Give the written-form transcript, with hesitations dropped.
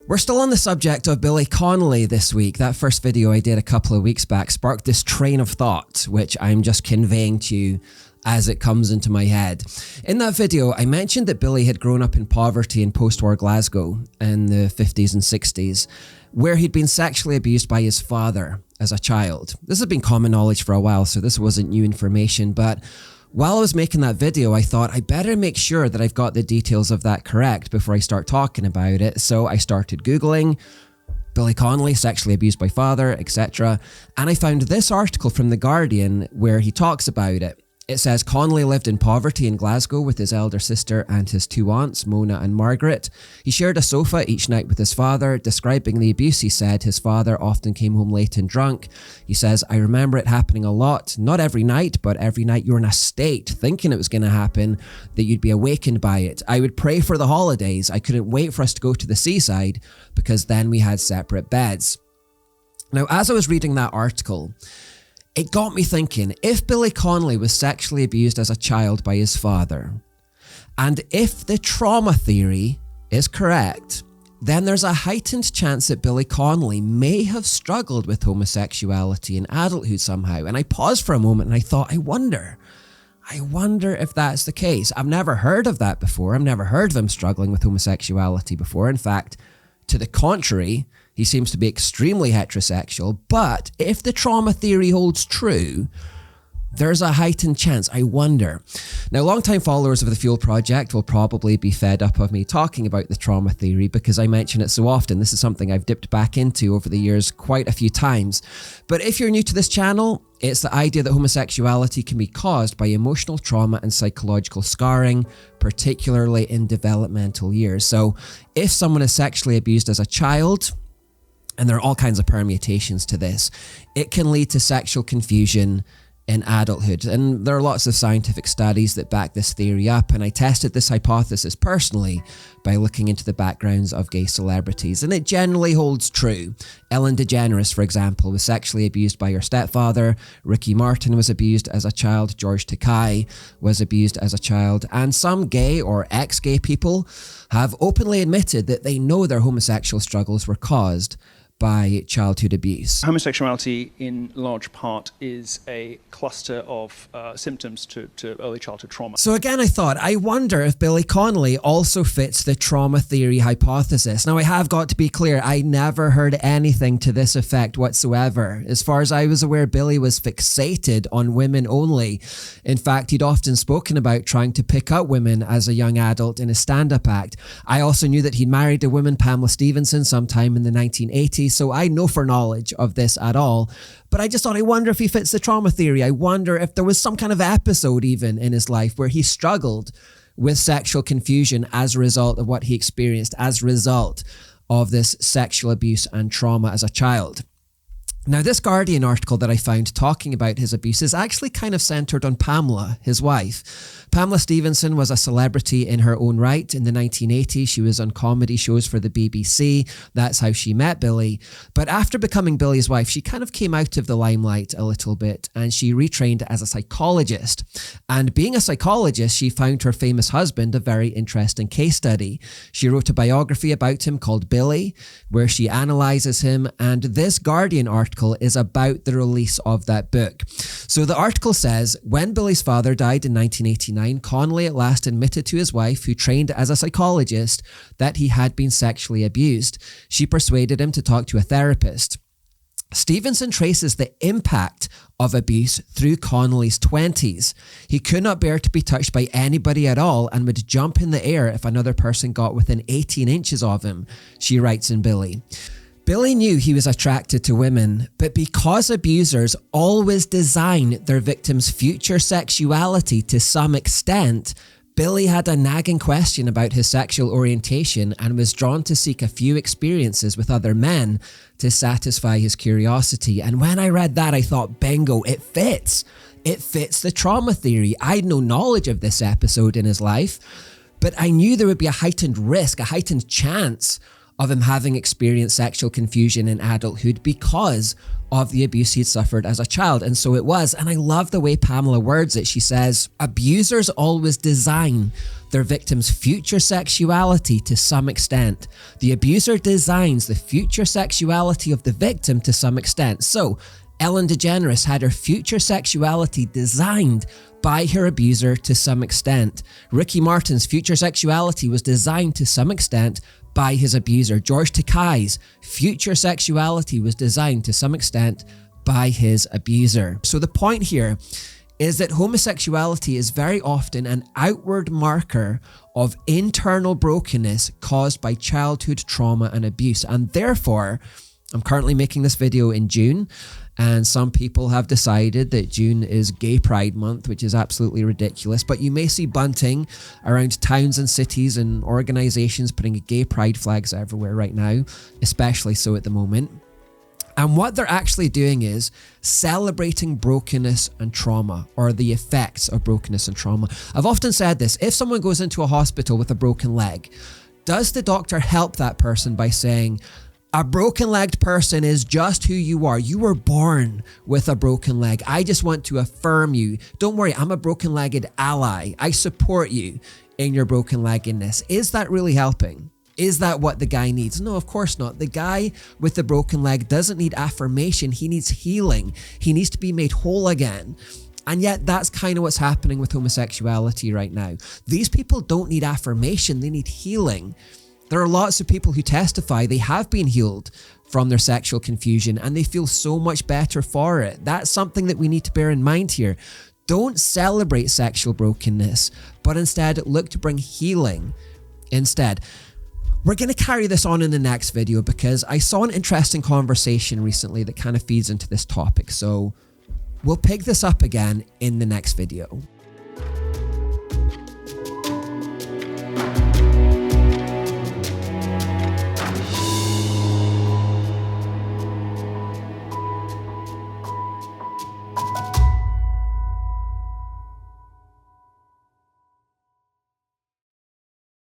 We're still on the subject of Billy Connolly this week. That first video I did a couple of weeks back sparked this train of thought, which I'm just conveying to you as it comes into my head. In that video, I mentioned that Billy had grown up in poverty in post-war Glasgow in the 50s and 60s, where he'd been sexually abused by his father as a child. This has been common knowledge for a while, so this wasn't new information, but while I was making that video, I thought I better make sure that I've got the details of that correct before I start talking about it. So I started Googling Billy Connolly, sexually abused by father, etc. And I found this article from The Guardian where he talks about it. It says Connolly lived in poverty in Glasgow with his elder sister and his two aunts, Mona and Margaret. He shared a sofa each night with his father. Describing the abuse, he said his father often came home late and drunk. He says, I remember it happening a lot, not every night, but every night you were in a state thinking it was going to happen, that you'd be awakened by it. I would pray for the holidays. I couldn't wait for us to go to the seaside because then we had separate beds. Now, as I was reading that article, it got me thinking, if Billy Connolly was sexually abused as a child by his father, and if the trauma theory is correct, then there's a heightened chance that Billy Connolly may have struggled with homosexuality in adulthood somehow. And I paused for a moment and I thought, I wonder if that's the case. I've never heard of that before. I've never heard of him struggling with homosexuality before. In fact, to the contrary, he seems to be extremely heterosexual, but if the trauma theory holds true, there's a heightened chance. I wonder. Now, longtime followers of the Fuel Project will probably be fed up of me talking about the trauma theory because I mention it so often. This is something I've dipped back into over the years quite a few times. But if you're new to this channel, it's the idea that homosexuality can be caused by emotional trauma and psychological scarring, particularly in developmental years. So if someone is sexually abused as a child, and there are all kinds of permutations to this, it can lead to sexual confusion in adulthood. And there are lots of scientific studies that back this theory up. And I tested this hypothesis personally by looking into the backgrounds of gay celebrities. And it generally holds true. Ellen DeGeneres, for example, was sexually abused by her stepfather. Ricky Martin was abused as a child. George Takei was abused as a child. And some gay or ex-gay people have openly admitted that they know their homosexual struggles were caused by childhood abuse. Homosexuality, in large part, is a cluster of symptoms to early childhood trauma. So again, I thought, I wonder if Billy Connolly also fits the trauma theory hypothesis. Now, I have got to be clear, I never heard anything to this effect whatsoever. As far as I was aware, Billy was fixated on women only. In fact, he'd often spoken about trying to pick up women as a young adult in his stand-up act. I also knew that he'd married a woman, Pamela Stephenson, sometime in the 1980s. So I know for knowledge of this at all, but I just thought, I wonder if he fits the trauma theory. I wonder if there was some kind of episode even in his life where he struggled with sexual confusion as a result of what he experienced, as a result of this sexual abuse and trauma as a child. Now, this Guardian article that I found talking about his abuse is actually kind of centered on Pamela, his wife. Pamela Stephenson was a celebrity in her own right. In the 1980s, she was on comedy shows for the BBC. That's how she met Billy. But after becoming Billy's wife, she kind of came out of the limelight a little bit and she retrained as a psychologist. And being a psychologist, she found her famous husband a very interesting case study. She wrote a biography about him called Billy, where she analyzes him. And this Guardian article is about the release of that book. So the article says, when Billy's father died in 1989, Connolly at last admitted to his wife, who trained as a psychologist, that he had been sexually abused. She persuaded him to talk to a therapist. Stevenson traces the impact of abuse through Connolly's 20s. He could not bear to be touched by anybody at all and would jump in the air if another person got within 18 inches of him, she writes in Billy. Billy knew he was attracted to women, but because abusers always design their victims' future sexuality to some extent, Billy had a nagging question about his sexual orientation and was drawn to seek a few experiences with other men to satisfy his curiosity. And when I read that, I thought, bingo, it fits. It fits the trauma theory. I had no knowledge of this episode in his life, but I knew there would be a heightened risk, a heightened chance of him having experienced sexual confusion in adulthood because of the abuse he'd suffered as a child. And so it was. And I love the way Pamela words it. She says, abusers always design their victim's future sexuality to some extent. The abuser designs the future sexuality of the victim to some extent. So Ellen DeGeneres had her future sexuality designed by her abuser to some extent. Ricky Martin's future sexuality was designed to some extent by his abuser. George Takei's future sexuality was designed to some extent by his abuser. So the point here is that homosexuality is very often an outward marker of internal brokenness caused by childhood trauma and abuse. And therefore, I'm currently making this video in June, and some people have decided that June is Gay Pride Month, which is absolutely ridiculous. But you may see bunting around towns and cities and organizations putting gay pride flags everywhere right now, especially so at the moment. And what they're actually doing is celebrating brokenness and trauma, or the effects of brokenness and trauma. I've often said this: if someone goes into a hospital with a broken leg, does the doctor help that person by saying, a broken-legged person is just who you are. You were born with a broken leg. I just want to affirm you. Don't worry, I'm a broken-legged ally. I support you in your broken-leggedness. Is that really helping? Is that what the guy needs? No, of course not. The guy with the broken leg doesn't need affirmation. He needs healing. He needs to be made whole again. And yet that's kind of what's happening with homosexuality right now. These people don't need affirmation. They need healing. There are lots of people who testify they have been healed from their sexual confusion and they feel so much better for it. That's something that we need to bear in mind here. Don't celebrate sexual brokenness, but instead look to bring healing instead. We're going to carry this on in the next video because I saw an interesting conversation recently that kind of feeds into this topic. So we'll pick this up again in the next video.